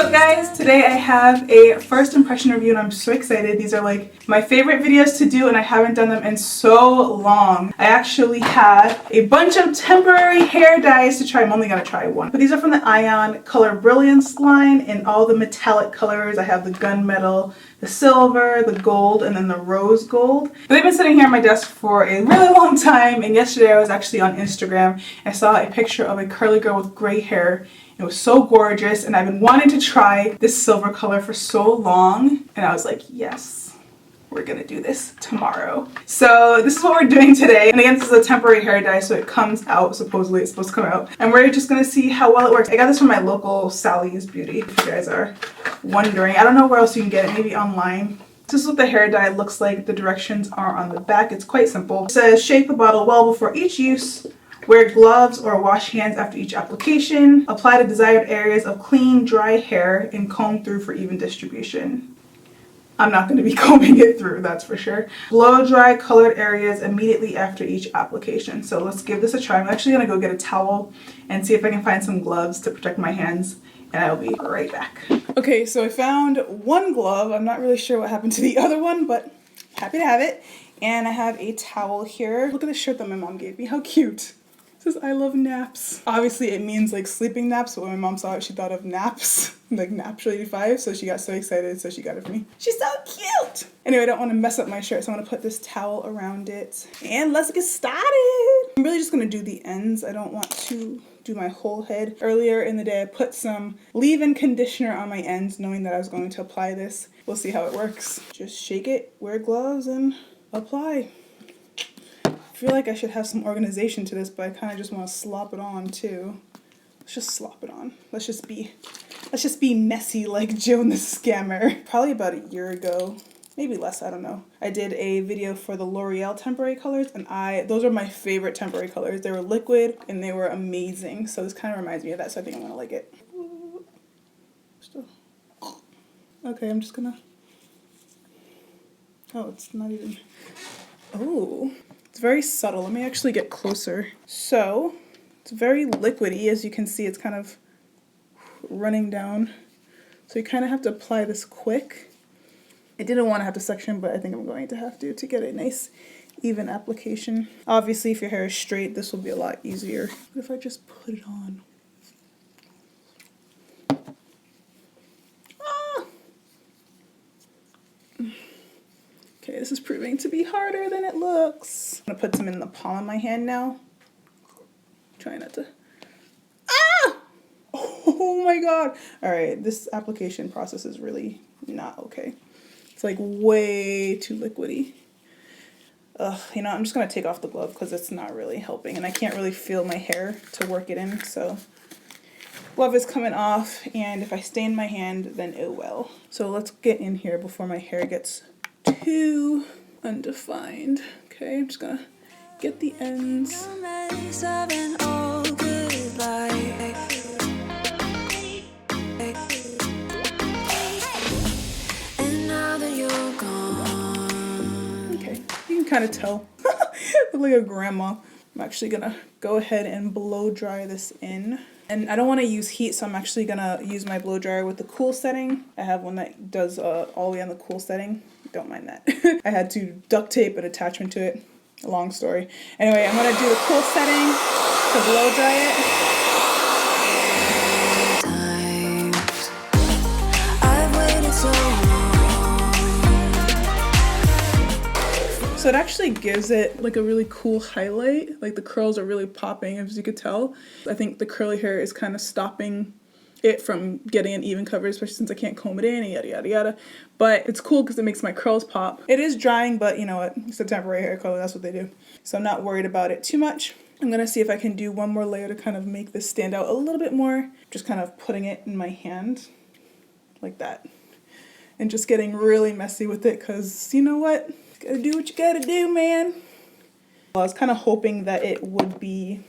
What's up guys? Today I have a first impression review and I'm so excited. These are like my favorite videos to do and I haven't done them in so long. I actually had a bunch of temporary hair dyes to try. I'm only going to try one. But these are from the Ion Color Brilliance line in all the metallic colors. I have the gunmetal, the silver, the gold, and then the rose gold. But they've been sitting here on my desk for a really long time, and yesterday I was actually on Instagram and I saw a picture of a curly girl with gray hair. It was so gorgeous and I've been wanting to try this silver color for so long, and I was like, yes, we're gonna do this tomorrow. So this is what we're doing today. And again, this is a temporary hair dye, so it comes out, supposedly it's supposed to come out. And we're just gonna see how well it works. I got this from my local Sally's Beauty, if you guys are wondering. I don't know where else you can get it, maybe online. This is what the hair dye looks like. The directions are on the back. It's quite simple. It says, shake the bottle well before each use. Wear gloves or wash hands after each application. Apply to desired areas of clean, dry hair and comb through for even distribution. I'm not going to be combing it through, that's for sure. Blow dry colored areas immediately after each application. So let's give this a try. I'm actually going to go get a towel and see if I can find some gloves to protect my hands, and I'll be right back. Okay, so I found one glove. I'm not really sure what happened to the other one, but happy to have it. And I have a towel here. Look at the shirt that my mom gave me. How cute. It says, I love naps. Obviously it means like sleeping naps, but when my mom saw it, she thought of naps, like Natural 85, so she got so excited, so she got it for me. She's so cute! Anyway, I don't want to mess up my shirt, so I'm going to put this towel around it. And let's get started! I'm really just going to do the ends. I don't want to do my whole head. Earlier in the day, I put some leave-in conditioner on my ends, knowing that I was going to apply this. We'll see how it works. Just shake it, wear gloves, and apply. I feel like I should have some organization to this, but I kind of just want to slop it on too. Let's just slop it on. Let's just be messy like Joan the Scammer. Probably about a year ago, maybe less, I don't know. I did a video for the L'Oreal temporary colors, and those are my favorite temporary colors. They were liquid and they were amazing. So this kind of reminds me of that, so I think I'm gonna like it. Okay, I'm just gonna, oh, it's not even, oh. It's very subtle. Let me actually get closer. So it's very liquidy. As you can see, it's kind of running down. So you kind of have to apply this quick. I didn't want to have to section, but I think I'm going to have to get a nice even application. Obviously, if your hair is straight, this will be a lot easier. What if I just put it on? Okay, this is proving to be harder than it looks. I'm gonna put some in the palm of my hand now. Try not to. Ah! Oh my god. All right, this application process is really not okay. It's like way too liquidy. Ugh, you know, I'm just gonna take off the glove because it's not really helping and I can't really feel my hair to work it in, so. Glove is coming off, and if I stain my hand, then it will. So let's get in here before my hair gets too undefined. Okay, I'm just gonna get the ends. Okay, you can kind of tell. Look like a grandma. I'm actually gonna go ahead and blow dry this in. And I don't want to use heat, so I'm actually gonna use my blow dryer with the cool setting. I have one that does all the way on the cool setting. Don't mind that. I had to duct tape an attachment to it. A long story. Anyway, I'm gonna do the cool setting to blow dry it. So it actually gives it like a really cool highlight. Like the curls are really popping, as you could tell. I think the curly hair is kind of stopping it from getting an even coverage, especially since I can't comb it in and yada yada yada. But it's cool because it makes my curls pop. It is drying, but you know what? It's a temporary hair color, that's what they do. So I'm not worried about it too much. I'm gonna see if I can do one more layer to kind of make this stand out a little bit more. Just kind of putting it in my hand like that. And just getting really messy with it because you know what? You gotta do what you gotta do, man. I was kind of hoping that it would be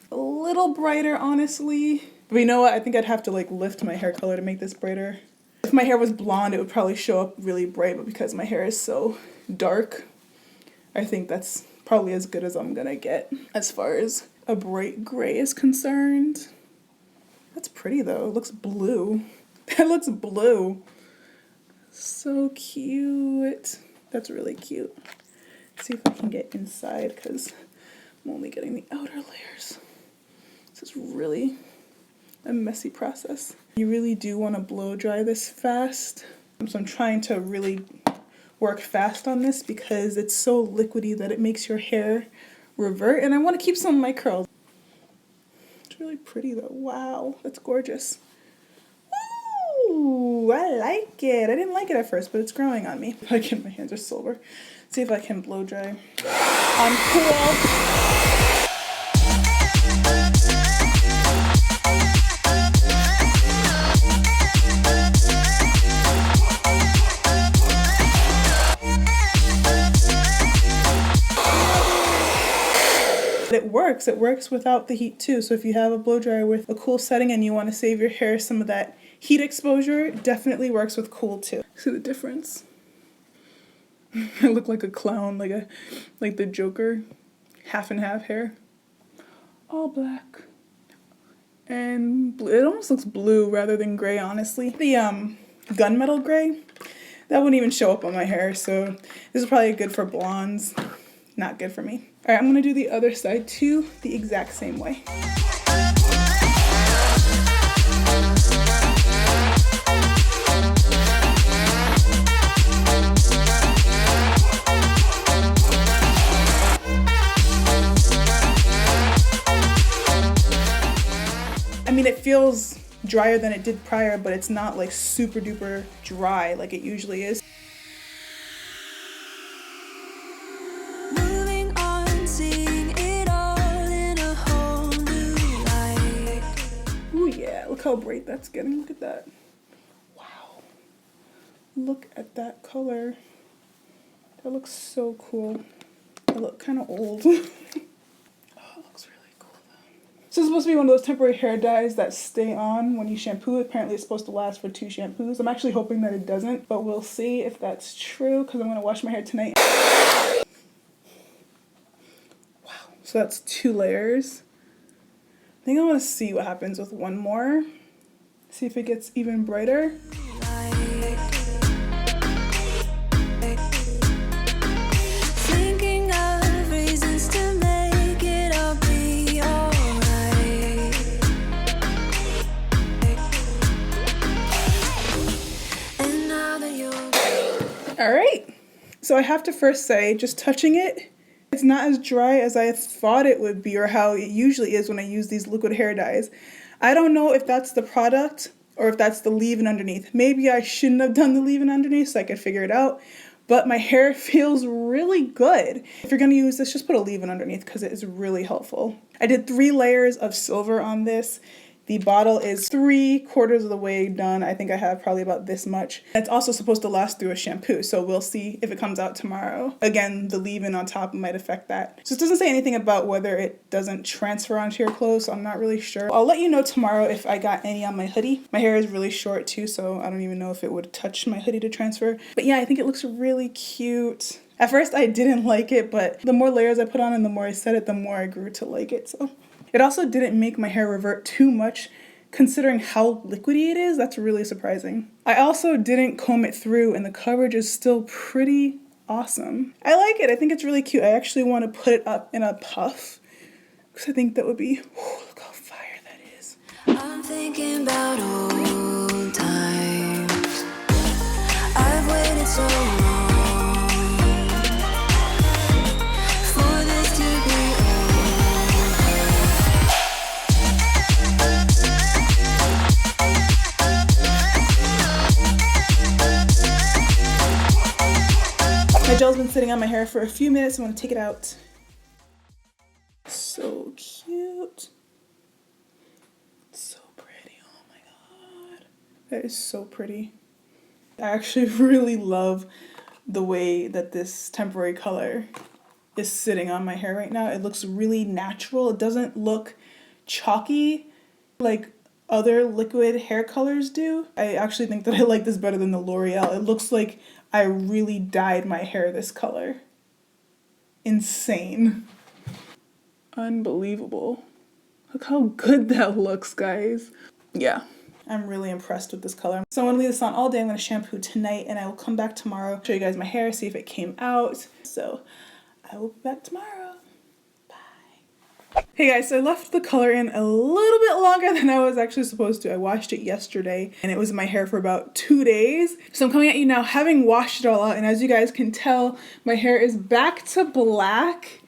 a little brighter, honestly. But you know what? I think I'd have to like lift my hair color to make this brighter. If my hair was blonde, it would probably show up really bright, but because my hair is so dark, I think that's probably as good as I'm gonna get as far as a bright gray is concerned. That's pretty though, it looks blue. That looks blue. So cute. That's really cute. Let's see if I can get inside because I'm only getting the outer layers. This is really a messy process. You really do want to blow dry this fast. So I'm trying to really work fast on this because it's so liquidy that it makes your hair revert, and I want to keep some of my curls. It's really pretty though. Wow, that's gorgeous. Ooh, I like it. I didn't like it at first, but it's growing on me. Again, my hands are silver. See if I can blow dry. I'm cool. It works. It works without the heat too. So if you have a blow dryer with a cool setting and you want to save your hair some of that heat exposure, it definitely works with cool too. See the difference? I look like a clown, like the Joker, half and half hair. All black. And blue. It almost looks blue rather than gray, honestly. The gunmetal gray, that wouldn't even show up on my hair, so this is probably good for blondes. Not good for me. All right, I'm gonna do the other side too, the exact same way. I mean, it feels drier than it did prior, but it's not like super duper dry like it usually is. Look how bright that's getting. Look at that. Wow. Look at that color. That looks so cool. I look kind of old. Oh, it looks really cool though. So it's supposed to be one of those temporary hair dyes that stay on when you shampoo. Apparently it's supposed to last for 2 shampoos. I'm actually hoping that it doesn't, but we'll see if that's true because I'm going to wash my hair tonight. Wow. So that's 2 layers. I think I want to see what happens with one more. See if it gets even brighter. Thinking of reasons to make it all be alright. And now that you're alright. So I have to first say, just touching it, it's not as dry as I thought it would be or how it usually is when I use these liquid hair dyes. I don't know if that's the product or if that's the leave-in underneath. Maybe I shouldn't have done the leave-in underneath so I could figure it out, but my hair feels really good. If you're gonna use this, just put a leave-in underneath because it is really helpful. I did 3 layers of silver on this. The bottle is 3/4 of the way done. I think I have probably about this much. It's also supposed to last through a shampoo, so we'll see if it comes out tomorrow. Again, the leave-in on top might affect that. So it doesn't say anything about whether it doesn't transfer onto your clothes, so I'm not really sure. I'll let you know tomorrow if I got any on my hoodie. My hair is really short too, so I don't even know if it would touch my hoodie to transfer. But yeah, I think it looks really cute. At first I didn't like it, but the more layers I put on and the more I set it, the more I grew to like it, so. It also didn't make my hair revert too much considering how liquidy it is. That's really surprising. I also didn't comb it through and the coverage is still pretty awesome. I like it. I think it's really cute. I actually want to put it up in a puff because I think that would be, look how fire that is. I'm thinking about old times. I've waited so long. My gel's been sitting on my hair for a few minutes. I want to take it out. So cute. So pretty. Oh my god. That is so pretty. I actually really love the way that this temporary color is sitting on my hair right now. It looks really natural. It doesn't look chalky like other liquid hair colors do. I actually think that I like this better than the L'Oreal. It looks like I really dyed my hair this color. Insane. Unbelievable. Look how good that looks, guys. Yeah, I'm really impressed with this color. So I'm gonna leave this on all day. I'm gonna shampoo tonight and I will come back tomorrow, show you guys my hair, see if it came out. So I will be back tomorrow. Hey guys, so I left the color in a little bit longer than I was actually supposed to. I washed it yesterday and it was in my hair for about 2 days. So I'm coming at you now having washed it all out, and as you guys can tell, my hair is back to black.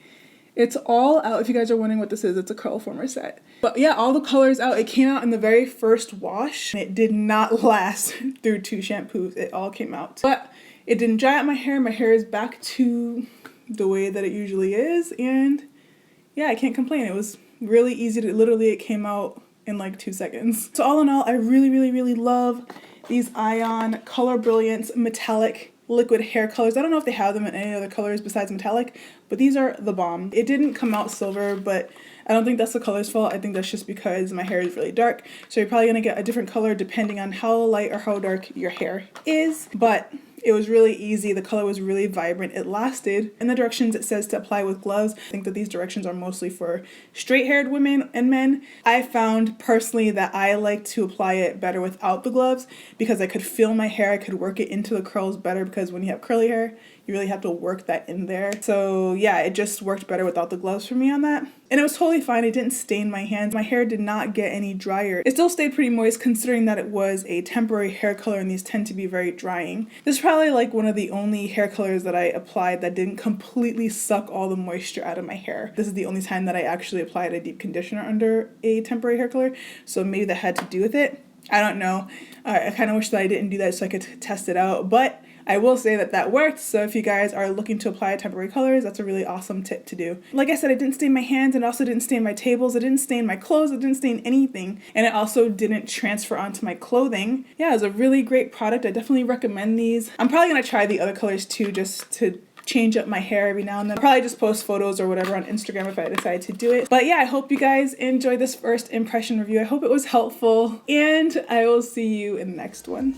It's all out. If you guys are wondering what this is, it's a curl former set. But yeah, all the color is out. It came out in the very first wash. It did not last through 2 shampoos. It all came out. But it didn't dry out my hair. My hair is back to the way that it usually is, and yeah, I can't complain. It was really easy to, literally it came out in like 2 seconds. So all in all, I really love these Ion Color Brilliance metallic liquid hair colors. I don't know if they have them in any other colors besides metallic, but these are the bomb. It didn't come out silver, but I don't think that's the color's fault. I think that's just because my hair is really dark. So you're probably gonna get a different color depending on how light or how dark your hair is. But it was really easy. The color was really vibrant. It lasted. In the directions it says to apply with gloves. I think that these directions are mostly for straight-haired women and men. I found personally that I like to apply it better without the gloves because I could feel my hair. I could work it into the curls better, because when you have curly hair, you really have to work that in there. So yeah, it just worked better without the gloves for me on that. And it was totally fine. It didn't stain my hands. My hair did not get any drier. It still stayed pretty moist considering that it was a temporary hair color, and these tend to be very drying. This is probably like one of the only hair colors that I applied that didn't completely suck all the moisture out of my hair. This is the only time that I actually applied a deep conditioner under a temporary hair color. So maybe that had to do with it. I don't know. I kind of wish that I didn't do that so I could test it out, but I will say that that worked. So if you guys are looking to apply temporary colors, that's a really awesome tip to do. Like I said, it didn't stain my hands, and also didn't stain my tables. It didn't stain my clothes. It didn't stain anything. And it also didn't transfer onto my clothing. Yeah, it was a really great product. I definitely recommend these. I'm probably gonna try the other colors too, just to change up my hair every now and then. I'll probably just post photos or whatever on Instagram if I decide to do it. But yeah, I hope you guys enjoyed this first impression review. I hope it was helpful, and I will see you in the next one.